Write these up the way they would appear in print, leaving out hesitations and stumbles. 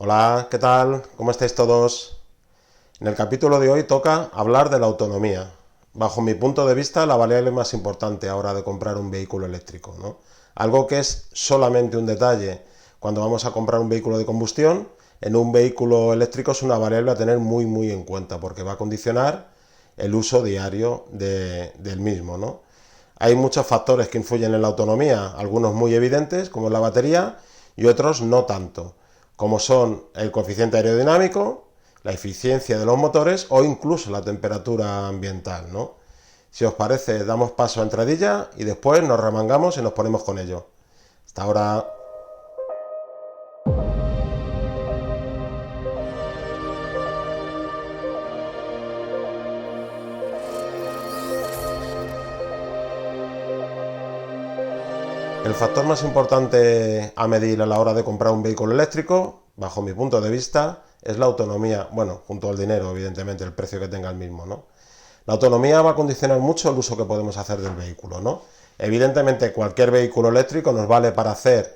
Hola, ¿qué tal? ¿Cómo estáis todos? En el capítulo de hoy toca hablar de la autonomía. Bajo mi punto de vista, la variable más importante a la hora de comprar un vehículo eléctrico, ¿no? Algo que es solamente un detalle cuando vamos a comprar un vehículo de combustión, en un vehículo eléctrico es una variable a tener muy en cuenta porque va a condicionar el uso diario del mismo, ¿no? Hay muchos factores que influyen en la autonomía, algunos muy evidentes, como es la batería, y otros no tanto, como son el coeficiente aerodinámico, la eficiencia de los motores o incluso la temperatura ambiental, ¿no? Si os parece, damos paso a entradilla y después nos remangamos y nos ponemos con ello. Hasta ahora. El factor más importante a medir a la hora de comprar un vehículo eléctrico, bajo mi punto de vista, es la autonomía, bueno, junto al dinero, evidentemente, el precio que tenga el mismo, ¿no? La autonomía va a condicionar mucho el uso que podemos hacer del vehículo, ¿no? Evidentemente, cualquier vehículo eléctrico nos vale para hacer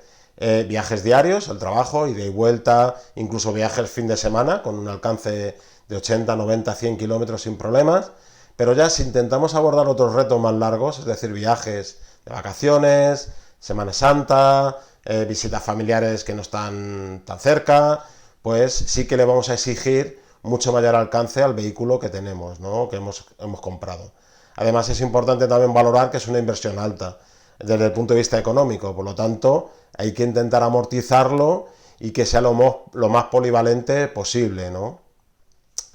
viajes diarios, al trabajo, ida y vuelta, incluso viajes fin de semana, con un alcance de 80, 90, 100 kilómetros sin problemas. Pero ya si intentamos abordar otros retos más largos, es decir, viajes de vacaciones, Semana Santa, visitas familiares que no están tan cerca, pues sí que le vamos a exigir mucho mayor alcance al vehículo que tenemos, ¿no? Que hemos comprado. Además es importante también valorar que es una inversión alta desde el punto de vista económico, por lo tanto hay que intentar amortizarlo y que sea lo más polivalente posible, ¿no?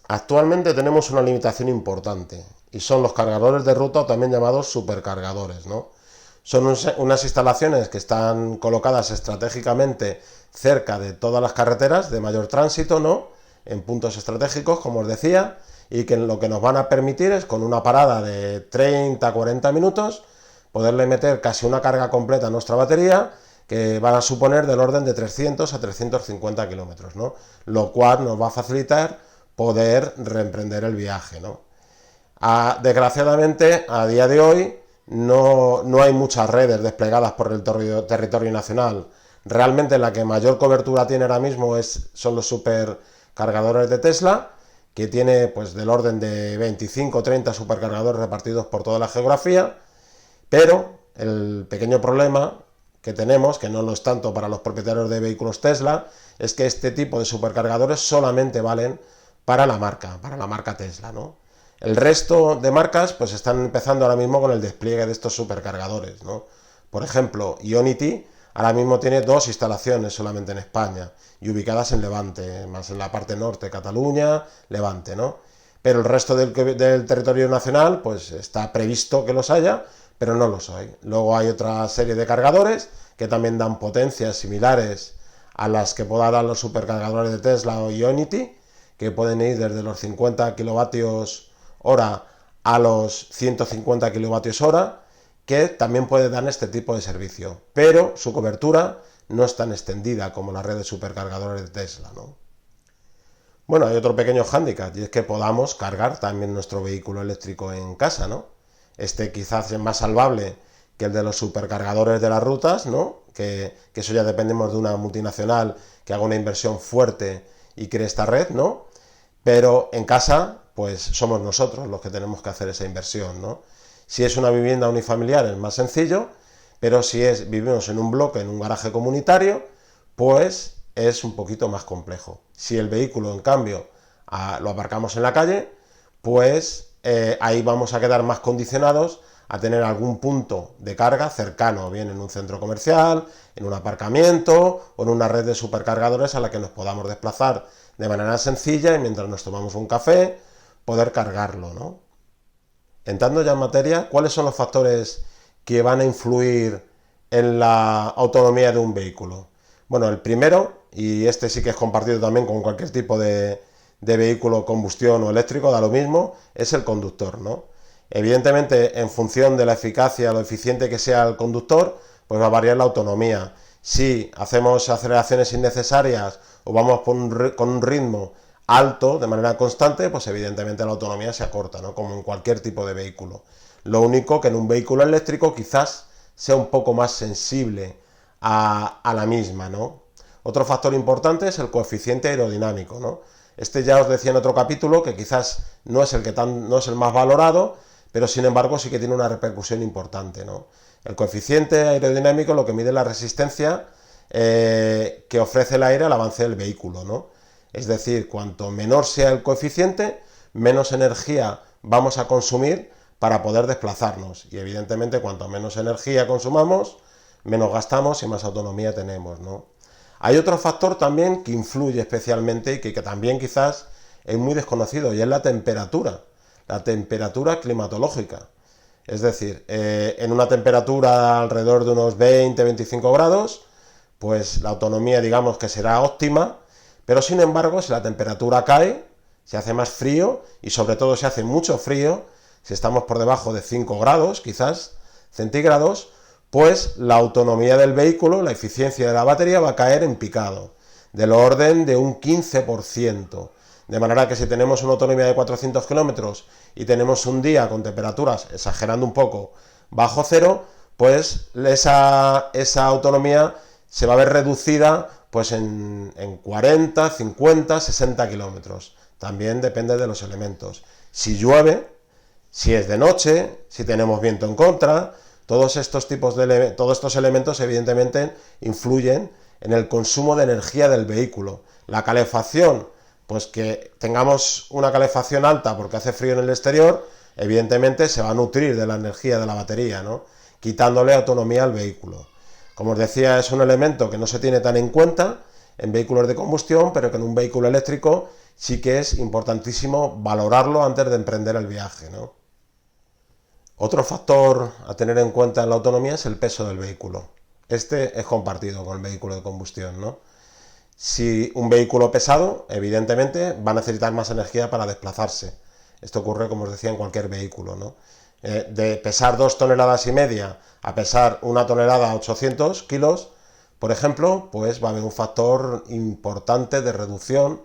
Actualmente tenemos una limitación importante y son los cargadores de ruta o también llamados supercargadores, ¿no? Son unas instalaciones que están colocadas estratégicamente cerca de todas las carreteras de mayor tránsito, ¿no? En puntos estratégicos, como os decía, y que lo que nos van a permitir es con una parada de 30-40 minutos poderle meter casi una carga completa a nuestra batería que van a suponer del orden de 300 a 350 kilómetros, ¿no? Lo cual nos va a facilitar poder reemprender el viaje, ¿no? Desgraciadamente, a día de hoy no hay muchas redes desplegadas por el territorio nacional. Realmente la que mayor cobertura tiene ahora mismo son los supercargadores de Tesla, que tiene pues del orden de 25 o 30 supercargadores repartidos por toda la geografía, pero el pequeño problema que tenemos, que no lo es tanto para los propietarios de vehículos Tesla, es que este tipo de supercargadores solamente valen para la marca Tesla, ¿no? El resto de marcas pues están empezando ahora mismo con el despliegue de estos supercargadores, ¿no? Por ejemplo, Ionity ahora mismo tiene 2 instalaciones solamente en España y ubicadas en Levante, más en la parte norte, Cataluña, Levante, ¿no? Pero el resto del territorio nacional pues está previsto que los haya, pero no los hay. Luego hay otra serie de cargadores que también dan potencias similares a las que puedan dar los supercargadores de Tesla o Ionity, que pueden ir desde los 50 kilovatios hora a los 150 kilovatios hora, que también puede dar este tipo de servicio, pero su cobertura no es tan extendida como la red de supercargadores de Tesla, ¿no? Bueno, hay otro pequeño hándicap y es que podamos cargar también nuestro vehículo eléctrico en casa, ¿no? Este quizás es más salvable que el de los supercargadores de las rutas, ¿no? Que eso ya dependemos de una multinacional que haga una inversión fuerte y cree esta red, ¿no? Pero en casa, pues somos nosotros los que tenemos que hacer esa inversión, ¿no? Si es una vivienda unifamiliar es más sencillo, pero si vivimos en un bloque, en un garaje comunitario, pues es un poquito más complejo. Si el vehículo, en cambio, lo aparcamos en la calle, pues ahí vamos a quedar más condicionados a tener algún punto de carga cercano, bien en un centro comercial, en un aparcamiento o en una red de supercargadores a la que nos podamos desplazar de manera sencilla y mientras nos tomamos un café, poder cargarlo, ¿no? Entrando ya en materia, ¿cuáles son los factores que van a influir en la autonomía de un vehículo? Bueno, el primero, y este sí que es compartido también con cualquier tipo de vehículo combustión o eléctrico, da lo mismo, es el conductor, ¿no? Evidentemente, en función de la eficacia, lo eficiente que sea el conductor, pues va a variar la autonomía. Si hacemos aceleraciones innecesarias o vamos con un ritmo alto de manera constante, pues evidentemente la autonomía se acorta, ¿no? Como en cualquier tipo de vehículo. Lo único que en un vehículo eléctrico quizás sea un poco más sensible a la misma, ¿no? Otro factor importante es el coeficiente aerodinámico, ¿no? Este ya os decía en otro capítulo que quizás no es el más valorado, pero sin embargo sí que tiene una repercusión importante, ¿no? El coeficiente aerodinámico lo que mide la resistencia que ofrece el aire al avance del vehículo, ¿no? Es decir, cuanto menor sea el coeficiente, menos energía vamos a consumir para poder desplazarnos. Y evidentemente, cuanto menos energía consumamos, menos gastamos y más autonomía tenemos, ¿no? Hay otro factor también que influye especialmente y que también quizás es muy desconocido, y es la temperatura climatológica. Es decir, en una temperatura alrededor de unos 20-25 grados, pues la autonomía digamos que será óptima, pero sin embargo si la temperatura cae, se hace más frío y sobre todo se hace mucho frío, si estamos por debajo de 5 grados quizás centígrados, pues la autonomía del vehículo, la eficiencia de la batería va a caer en picado, del orden de un 15%. De manera que si tenemos una autonomía de 400 kilómetros y tenemos un día con temperaturas, exagerando un poco, bajo cero, pues esa autonomía se va a ver reducida pues en 40, 50, 60 kilómetros. También depende de los elementos. Si llueve, si es de noche, si tenemos viento en contra, todos estos elementos evidentemente influyen en el consumo de energía del vehículo. La calefacción, pues que tengamos una calefacción alta porque hace frío en el exterior, evidentemente se va a nutrir de la energía de la batería, ¿no? Quitándole autonomía al vehículo. Como os decía, es un elemento que no se tiene tan en cuenta en vehículos de combustión, pero que en un vehículo eléctrico sí que es importantísimo valorarlo antes de emprender el viaje, ¿no? Otro factor a tener en cuenta en la autonomía es el peso del vehículo. Este es compartido con el vehículo de combustión, ¿no? Si un vehículo pesado, evidentemente, va a necesitar más energía para desplazarse. Esto ocurre, como os decía, en cualquier vehículo, ¿no? De pesar 2,5 toneladas a pesar 1 tonelada 800 kilos, por ejemplo, pues va a haber un factor importante de reducción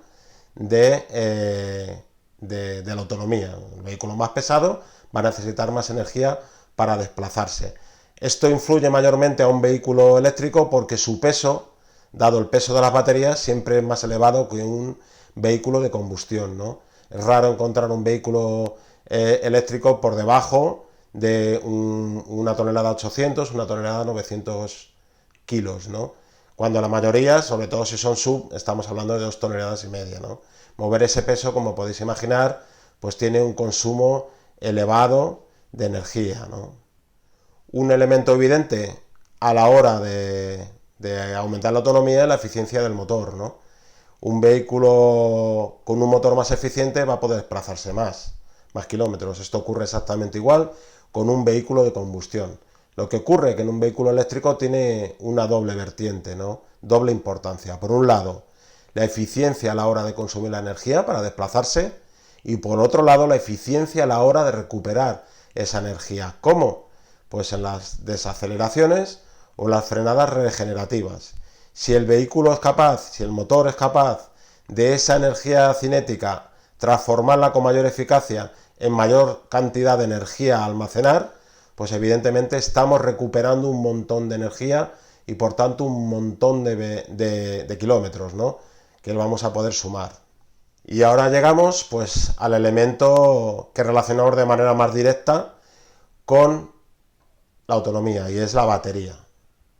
de la autonomía. El vehículo más pesado va a necesitar más energía para desplazarse. Esto influye mayormente a un vehículo eléctrico porque su peso, dado el peso de las baterías, siempre es más elevado que un vehículo de combustión, ¿no? Es raro encontrar un vehículo eléctrico por debajo de 1 tonelada 800, 1 tonelada 900 kilos, ¿no? Cuando la mayoría, sobre todo si son sub, estamos hablando de 2,5 toneladas, ¿no? Mover ese peso, como podéis imaginar, pues tiene un consumo elevado de energía, ¿no? Un elemento evidente a la hora de aumentar la autonomía es la eficiencia del motor, ¿no? Un vehículo con un motor más eficiente va a poder desplazarse más kilómetros. Esto ocurre exactamente igual con un vehículo de combustión. Lo que ocurre es que en un vehículo eléctrico tiene una doble vertiente, ¿no? Doble importancia. Por un lado, la eficiencia a la hora de consumir la energía para desplazarse y por otro lado, la eficiencia a la hora de recuperar esa energía. ¿Cómo? Pues en las desaceleraciones o las frenadas regenerativas. Si el vehículo es capaz, si el motor es capaz de esa energía cinética transformarla con mayor eficacia en mayor cantidad de energía a almacenar, pues evidentemente estamos recuperando un montón de energía y por tanto un montón de kilómetros, ¿no? Que vamos a poder sumar. Y ahora llegamos pues al elemento que relacionamos de manera más directa con la autonomía y es la batería.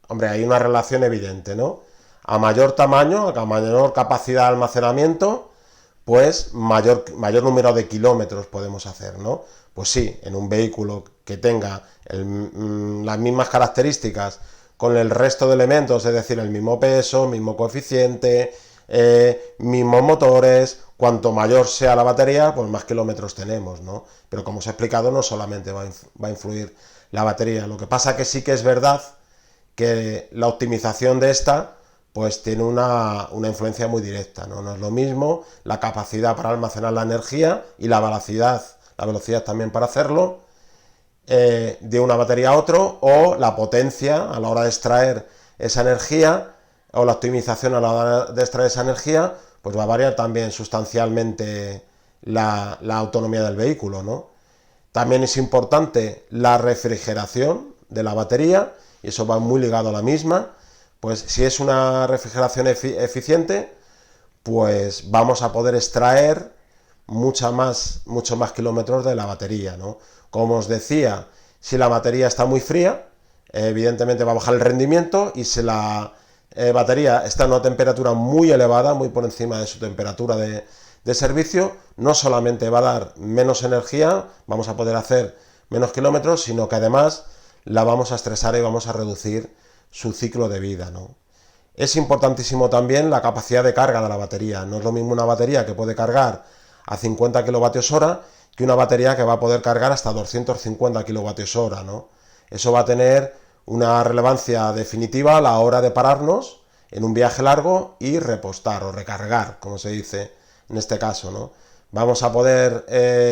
Hombre, hay una relación evidente, ¿no? A mayor tamaño, a mayor capacidad de almacenamiento, pues mayor número de kilómetros podemos hacer, ¿no? Pues sí, en un vehículo que tenga las mismas características con el resto de elementos, es decir, el mismo peso, mismo coeficiente, mismos motores, cuanto mayor sea la batería, pues más kilómetros tenemos, ¿no? Pero como os he explicado, no solamente va a influir la batería. Lo que pasa que sí que es verdad que la optimización de esta pues tiene una influencia muy directa, ¿no? No es lo mismo la capacidad para almacenar la energía y la velocidad también para hacerlo de una batería a otro, o la potencia a la hora de extraer esa energía, o la optimización a la hora de extraer esa energía, pues va a variar también sustancialmente la autonomía del vehículo, ¿no? También es importante la refrigeración de la batería, y eso va muy ligado a la misma, pues si es una refrigeración eficiente, pues vamos a poder extraer muchos más kilómetros de la batería, ¿no? Como os decía, si la batería está muy fría, evidentemente va a bajar el rendimiento, y si la batería está en una temperatura muy elevada, muy por encima de su temperatura de servicio, no solamente va a dar menos energía, vamos a poder hacer menos kilómetros, sino que además la vamos a estresar y vamos a reducir su ciclo de vida, ¿no? Es importantísimo también la capacidad de carga de la batería. No es lo mismo una batería que puede cargar a 50 kWh que una batería que va a poder cargar hasta 250 kWh, ¿no? Eso va a tener una relevancia definitiva a la hora de pararnos en un viaje largo y repostar o recargar, como se dice en este caso, ¿no? Vamos a poder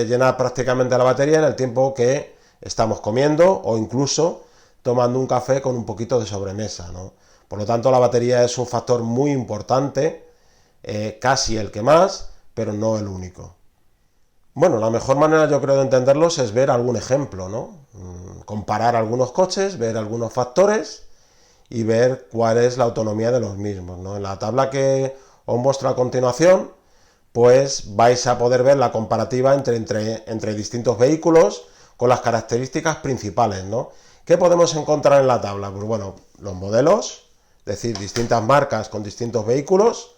llenar prácticamente la batería en el tiempo que estamos comiendo o incluso tomando un café con un poquito de sobremesa, ¿no? Por lo tanto, la batería es un factor muy importante, casi el que más, pero no el único. Bueno, la mejor manera yo creo de entenderlos es ver algún ejemplo, ¿no? Comparar algunos coches, ver algunos factores y ver cuál es la autonomía de los mismos, ¿no? En la tabla que os muestro a continuación, pues vais a poder ver la comparativa entre distintos vehículos con las características principales, ¿no? ¿Qué podemos encontrar en la tabla? Pues bueno, los modelos, es decir, distintas marcas con distintos vehículos,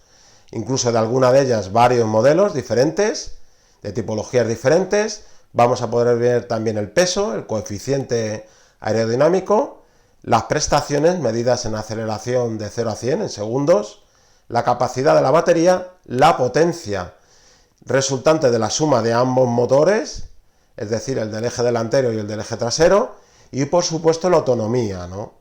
incluso de alguna de ellas varios modelos diferentes, de tipologías diferentes. Vamos a poder ver también el peso, el coeficiente aerodinámico, las prestaciones medidas en aceleración de 0 a 100 en segundos, la capacidad de la batería, la potencia resultante de la suma de ambos motores, es decir, el del eje delantero y el del eje trasero, y por supuesto la autonomía, ¿no?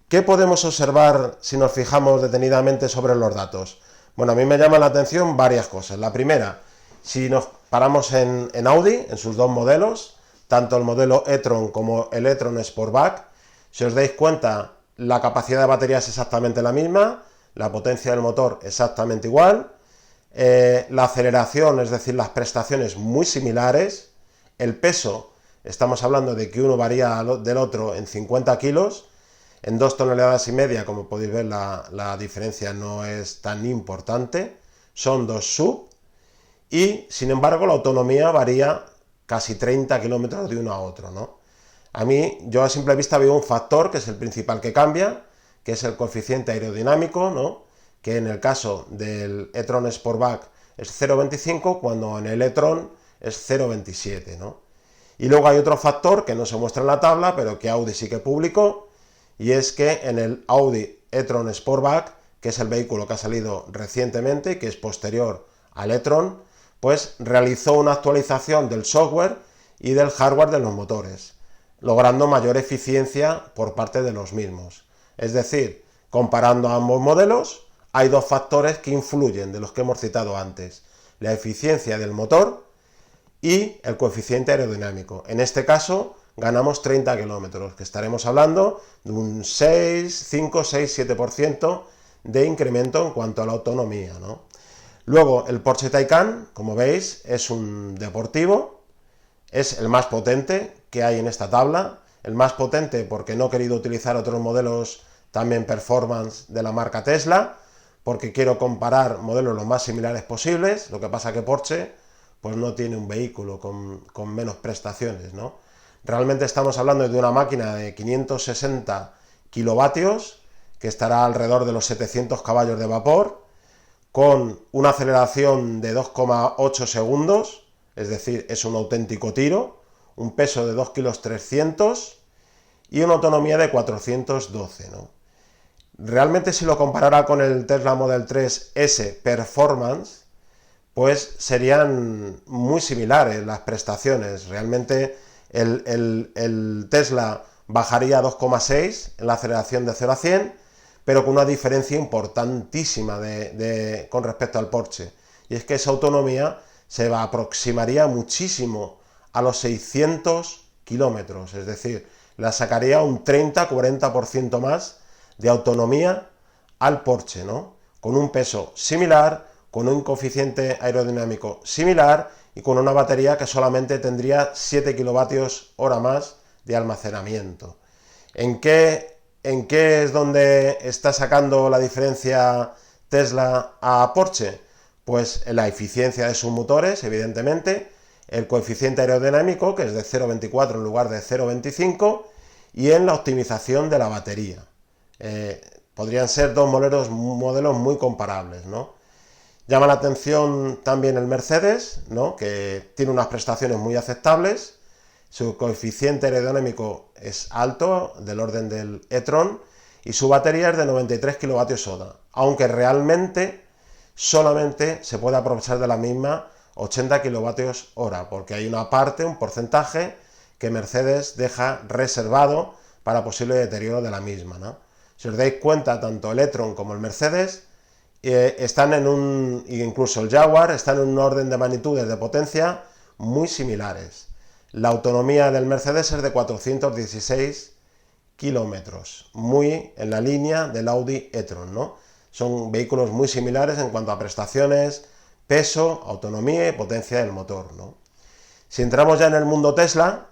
¿Qué podemos observar si nos fijamos detenidamente sobre los datos? Bueno, a mí me llama la atención varias cosas. La primera, si nos paramos en Audi, en sus dos modelos, tanto el modelo e-tron como el e-tron Sportback, si os dais cuenta, la capacidad de batería es exactamente la misma, la potencia del motor exactamente igual, la aceleración, es decir, las prestaciones muy similares, el peso, estamos hablando de que uno varía del otro en 50 kilos, en 2,5 toneladas, como podéis ver la diferencia no es tan importante, son dos sub, y sin embargo la autonomía varía casi 30 kilómetros de uno a otro, ¿no? A mí, yo a simple vista veo un factor que es el principal que cambia, que es el coeficiente aerodinámico, ¿no? Que en el caso del e-tron Sportback es 0,25, cuando en el e-tron es 0,27, ¿no? Y luego hay otro factor que no se muestra en la tabla, pero que Audi sí que publicó, y es que en el Audi e-tron Sportback, que es el vehículo que ha salido recientemente y que es posterior al e-tron, pues realizó una actualización del software y del hardware de los motores, logrando mayor eficiencia por parte de los mismos. Es decir, comparando ambos modelos, hay dos factores que influyen de los que hemos citado antes: la eficiencia del motor y el coeficiente aerodinámico. En este caso, ganamos 30 kilómetros, que estaremos hablando de un 5, 6, 7% de incremento en cuanto a la autonomía, ¿no? Luego, el Porsche Taycan, como veis, es un deportivo, es el más potente que hay en esta tabla, el más potente porque no he querido utilizar otros modelos también performance de la marca Tesla, porque quiero comparar modelos lo más similares posibles. Lo que pasa que Porsche pues no tiene un vehículo con menos prestaciones, ¿no? Realmente estamos hablando de una máquina de 560 kilovatios que estará alrededor de los 700 caballos de vapor, con una aceleración de 2,8 segundos, es decir, es un auténtico tiro, un peso de 2,3 kg y una autonomía de 412, ¿no? Realmente, si lo comparara con el Tesla Model 3 S Performance, pues serían muy similares las prestaciones. Realmente el Tesla bajaría a 2,6 en la aceleración de 0 a 100, pero con una diferencia importantísima con respecto al Porsche. Y es que esa autonomía se aproximaría muchísimo a los 600 kilómetros, es decir, la sacaría un 30-40% más de autonomía al Porsche, ¿no? Con un peso similar, con un coeficiente aerodinámico similar y con una batería que solamente tendría 7 kilovatios hora más de almacenamiento. ¿En qué ¿En qué es donde está sacando la diferencia Tesla a Porsche? Pues en la eficiencia de sus motores, evidentemente, el coeficiente aerodinámico, que es de 0,24 en lugar de 0,25, y en la optimización de la batería. Podrían ser dos modelos muy comparables, ¿no? Llama la atención también el Mercedes, ¿no? Que tiene unas prestaciones muy aceptables, su coeficiente aerodinámico es alto, del orden del e-tron, y su batería es de 93 kWh, aunque realmente solamente se puede aprovechar de la misma 80 kWh, porque hay una parte, un porcentaje, que Mercedes deja reservado para posible deterioro de la misma, ¿no? Si os dais cuenta, tanto el e-tron como el Mercedes están en incluso el Jaguar, están en un orden de magnitudes de potencia muy similares. La autonomía del Mercedes es de 416 kilómetros, muy en la línea del Audi e-tron, ¿no? Son vehículos muy similares en cuanto a prestaciones, peso, autonomía y potencia del motor, ¿no? Si entramos ya en el mundo Tesla,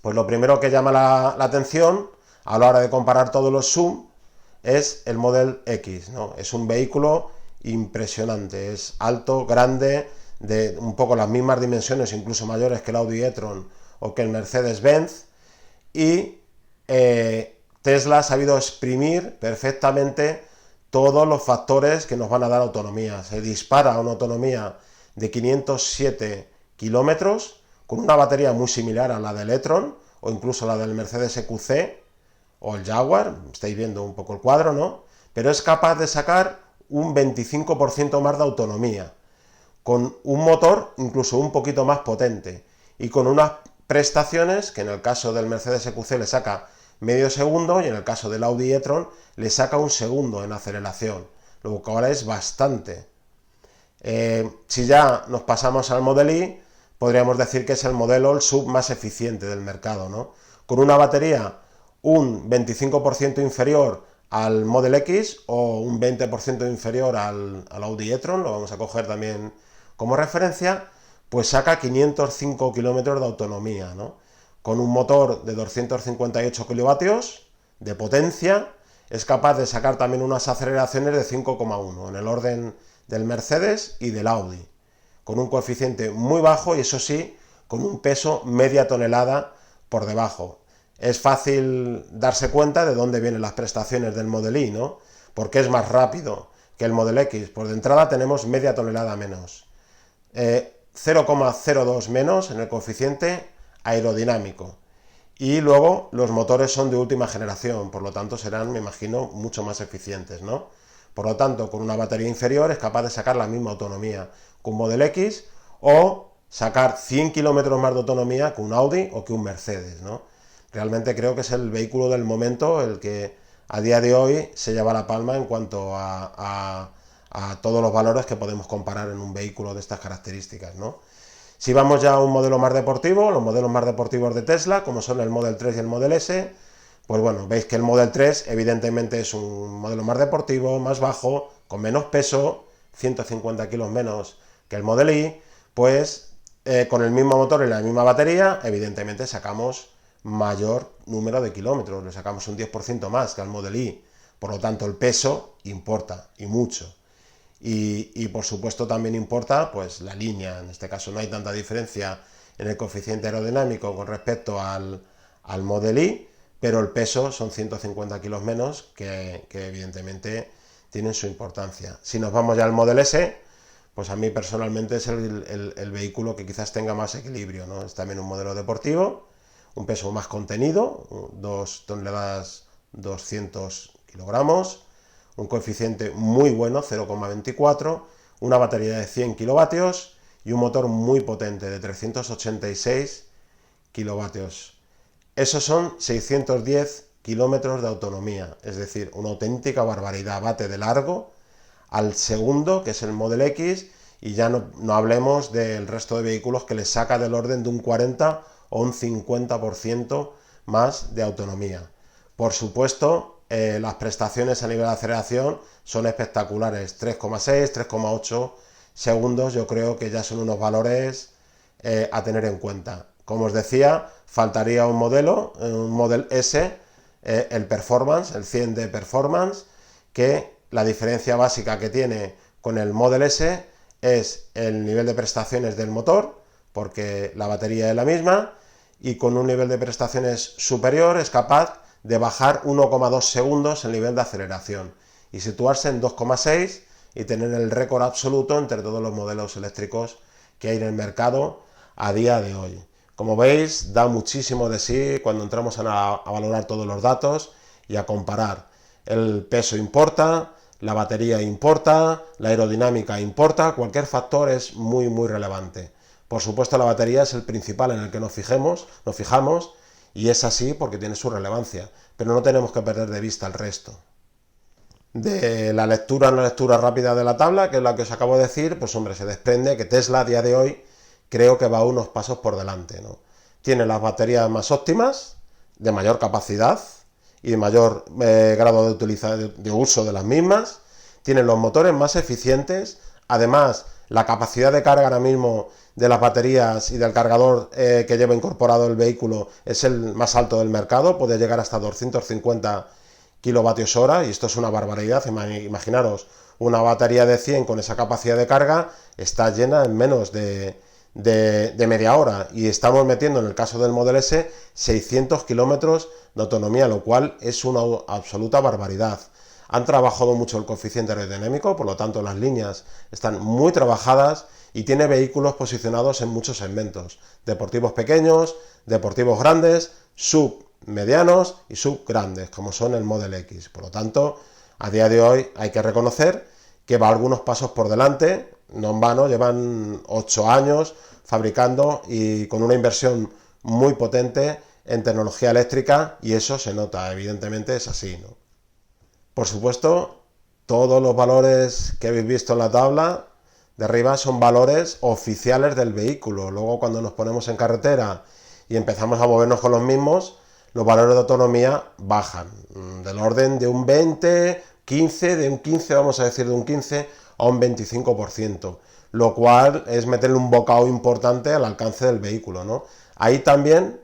pues lo primero que llama la atención a la hora de comparar todos los SUV es el Model X, ¿no? Es un vehículo impresionante, es alto, grande, de un poco las mismas dimensiones, incluso mayores que el Audi e-tron o que el Mercedes-Benz, y Tesla ha sabido exprimir perfectamente todos los factores que nos van a dar autonomía. Se dispara a una autonomía de 507 kilómetros con una batería muy similar a la del e-tron o incluso la del Mercedes EQC o el Jaguar, estáis viendo un poco el cuadro, ¿no? Pero es capaz de sacar un 25% más de autonomía, con un motor incluso un poquito más potente y con unas prestaciones que en el caso del Mercedes EQC le saca medio segundo y en el caso del Audi e-tron le saca un segundo en aceleración, lo cual es bastante. Si ya nos pasamos al Model Y, podríamos decir que es el modelo, el sub más eficiente del mercado, ¿no? Con una batería un 25% inferior al Model X o un 20% inferior al Audi e-tron, lo vamos a coger también como referencia, pues saca 505 kilómetros de autonomía, ¿no? Con un motor de 258 kilovatios de potencia, es capaz de sacar también unas aceleraciones de 5,1 en el orden del Mercedes y del Audi, con un coeficiente muy bajo y eso sí, con un peso media tonelada por debajo. Es fácil darse cuenta de dónde vienen las prestaciones del Model Y, ¿no? Porque es más rápido que el Model X. Por de entrada tenemos media tonelada menos. 0,02 menos en el coeficiente aerodinámico. Y luego los motores son de última generación, por lo tanto serán, me imagino, mucho más eficientes, ¿no? Por lo tanto, con una batería inferior es capaz de sacar la misma autonomía que un Model X o sacar 100 kilómetros más de autonomía que un Audi o que un Mercedes, ¿no? Realmente creo que es el vehículo del momento el que a día de hoy se lleva la palma en cuanto a todos los valores que podemos comparar en un vehículo de estas características, ¿no? Si vamos ya a un modelo más deportivo, los modelos más deportivos de Tesla, como son el Model 3 y el Model S, pues bueno, veis que el Model 3 evidentemente es un modelo más deportivo, más bajo, con menos peso, 150 kilos menos que el Model Y, pues con el mismo motor y la misma batería, evidentemente sacamos mayor número de kilómetros, le sacamos un 10% más que al Model Y, por lo tanto el peso importa y mucho. Y por supuesto también importa pues la línea, en este caso no hay tanta diferencia en el coeficiente aerodinámico con respecto al Model Y, pero el peso son 150 kilos menos que evidentemente tienen su importancia. Si nos vamos ya al Model S, pues a mí personalmente es el vehículo que quizás tenga más equilibrio, ¿no? Es también un modelo deportivo, un peso más contenido, 2 toneladas 200 kilogramos, un coeficiente muy bueno, 0,24, una batería de 100 kilovatios y un motor muy potente de 386 kilovatios. Esos son 610 kilómetros de autonomía, es decir, una auténtica barbaridad. Bate de largo al segundo, que es el Model X, y ya no hablemos del resto de vehículos que les saca del orden de un 40 o un 50% más de autonomía. Por supuesto, las prestaciones a nivel de aceleración son espectaculares, 3,6, 3,8 segundos, yo creo que ya son unos valores a tener en cuenta. Como os decía, faltaría un modelo, un Model S, el performance, el 100 de performance, que la diferencia básica que tiene con el Model S es el nivel de prestaciones del motor, porque la batería es la misma, y con un nivel de prestaciones superior es capaz de bajar 1,2 segundos el nivel de aceleración y situarse en 2,6 y tener el récord absoluto entre todos los modelos eléctricos que hay en el mercado a día de hoy. Como veis, da muchísimo de sí cuando entramos a valorar todos los datos y a comparar. El peso importa, la batería importa, la aerodinámica importa, cualquier factor es muy relevante. Por supuesto, la batería es el principal en el que nos fijamos, y es así porque tiene su relevancia, pero no tenemos que perder de vista el resto. De la lectura rápida de la tabla, que es la que os acabo de decir, pues hombre, se desprende que Tesla a día de hoy creo que va unos pasos por delante, ¿no? Tiene las baterías más óptimas, de mayor capacidad y de mayor grado de uso de las mismas, tiene los motores más eficientes, además la capacidad de carga ahora mismo de las baterías y del cargador que lleva incorporado el vehículo es el más alto del mercado, puede llegar hasta 250 kilovatios hora, y esto es una barbaridad. Imaginaros, una batería de 100 con esa capacidad de carga está llena en menos de media hora, y estamos metiendo en el caso del Model S 600 kilómetros de autonomía, lo cual es una absoluta barbaridad. Han trabajado mucho el coeficiente aerodinámico, por lo tanto las líneas están muy trabajadas y tiene vehículos posicionados en muchos segmentos, deportivos pequeños, deportivos grandes, submedianos y subgrandes, como son el Model X. Por lo tanto, a día de hoy hay que reconocer que va algunos pasos por delante, no en vano, llevan 8 años fabricando y con una inversión muy potente en tecnología eléctrica, y eso se nota, evidentemente es así, ¿no? Por supuesto, todos los valores que habéis visto en la tabla de arriba son valores oficiales del vehículo. Luego, cuando nos ponemos en carretera y empezamos a movernos con los mismos, los valores de autonomía bajan del orden de un 20, 15, de un 15, vamos a decir de un 15 a un 25%, lo cual es meterle un bocado importante al alcance del vehículo, ¿no? Ahí también,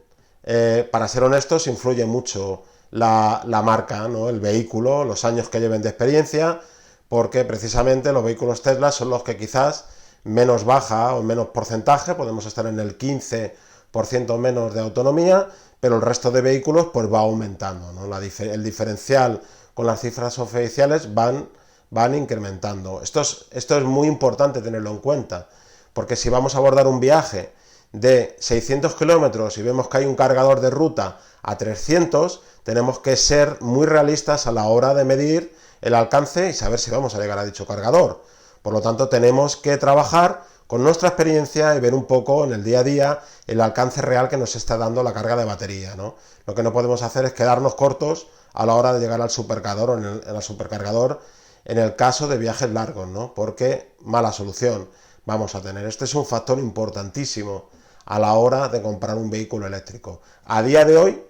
para ser honestos, influye mucho la marca, ¿no? El vehículo, los años que lleven de experiencia, porque precisamente los vehículos Tesla son los que quizás menos baja o menos porcentaje, podemos estar en el 15% menos de autonomía, pero el resto de vehículos pues va aumentando, ¿no? El diferencial con las cifras oficiales van incrementando. Esto es muy importante tenerlo en cuenta, porque si vamos a abordar un viaje de 600 kilómetros y vemos que hay un cargador de ruta a 300, tenemos que ser muy realistas a la hora de medir el alcance y saber si vamos a llegar a dicho cargador. Por lo tanto, tenemos que trabajar con nuestra experiencia y ver un poco en el día a día el alcance real que nos está dando la carga de batería, ¿no? Lo que no podemos hacer es quedarnos cortos a la hora de llegar al supercargador o en el supercargador en el caso de viajes largos, ¿no? Porque mala solución vamos a tener. Este es un factor importantísimo a la hora de comprar un vehículo eléctrico. A día de hoy,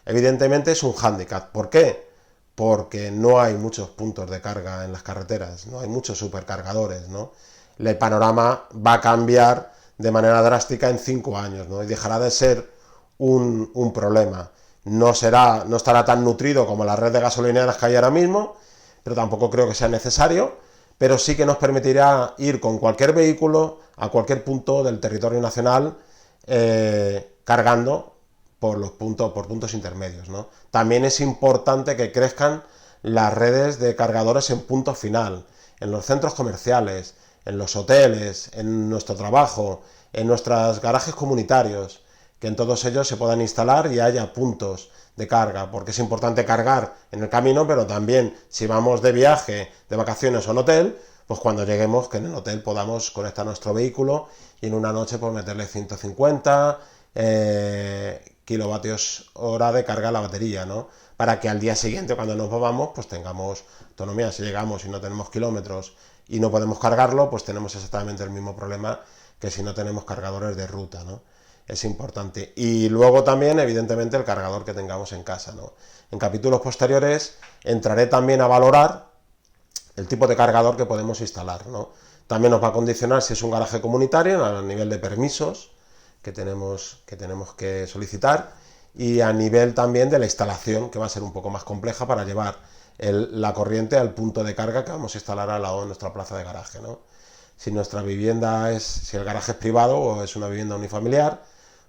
evidentemente es un hándicap. ¿Por qué? Porque no hay muchos puntos de carga en las carreteras, no hay muchos supercargadores, ¿no? El panorama va a cambiar de manera drástica en 5 años, ¿no? Y dejará de ser un problema. No estará tan nutrido como la red de gasolineras que hay ahora mismo, pero tampoco creo que sea necesario, pero sí que nos permitirá ir con cualquier vehículo a cualquier punto del territorio nacional cargando por puntos intermedios, ¿no? También es importante que crezcan las redes de cargadores en punto final, en los centros comerciales, en los hoteles, en nuestro trabajo, en nuestros garajes comunitarios, que en todos ellos se puedan instalar y haya puntos de carga, porque es importante cargar en el camino, pero también si vamos de viaje, de vacaciones a un hotel, pues cuando lleguemos que en el hotel podamos conectar nuestro vehículo y en una noche pues meterle 150 kilovatios hora de carga a la batería, ¿no? Para que al día siguiente, cuando nos movamos, pues tengamos autonomía. Si llegamos y no tenemos kilómetros y no podemos cargarlo, pues tenemos exactamente el mismo problema que si no tenemos cargadores de ruta, ¿no? Es importante. Y luego también, evidentemente, el cargador que tengamos en casa, ¿no? En capítulos posteriores entraré también a valorar el tipo de cargador que podemos instalar, ¿no? También nos va a condicionar si es un garaje comunitario a nivel de permisos que tenemos que solicitar, y a nivel también de la instalación, que va a ser un poco más compleja para llevar la corriente al punto de carga que vamos a instalar al lado de nuestra plaza de garaje, ¿no? Si nuestra vivienda si el garaje es privado o es una vivienda unifamiliar,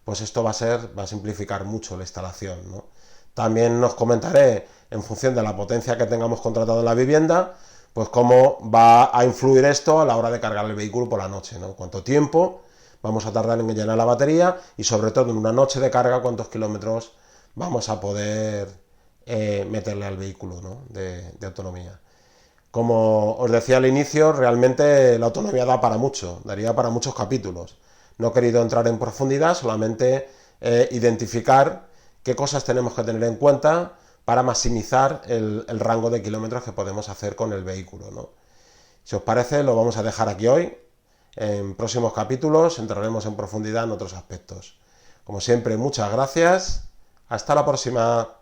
pues esto va a simplificar mucho la instalación, ¿no? También os comentaré, en función de la potencia que tengamos contratado en la vivienda, pues cómo va a influir esto a la hora de cargar el vehículo por la noche, ¿no? Cuánto tiempo vamos a tardar en llenar la batería y sobre todo en una noche de carga cuántos kilómetros vamos a poder meterle al vehículo, ¿no? de autonomía. Como os decía al inicio, realmente la autonomía da para mucho, daría para muchos capítulos. No he querido entrar en profundidad, solamente identificar qué cosas tenemos que tener en cuenta para maximizar el rango de kilómetros que podemos hacer con el vehículo, ¿no? Si os parece, lo vamos a dejar aquí hoy. En próximos capítulos entraremos en profundidad en otros aspectos. Como siempre, muchas gracias. Hasta la próxima.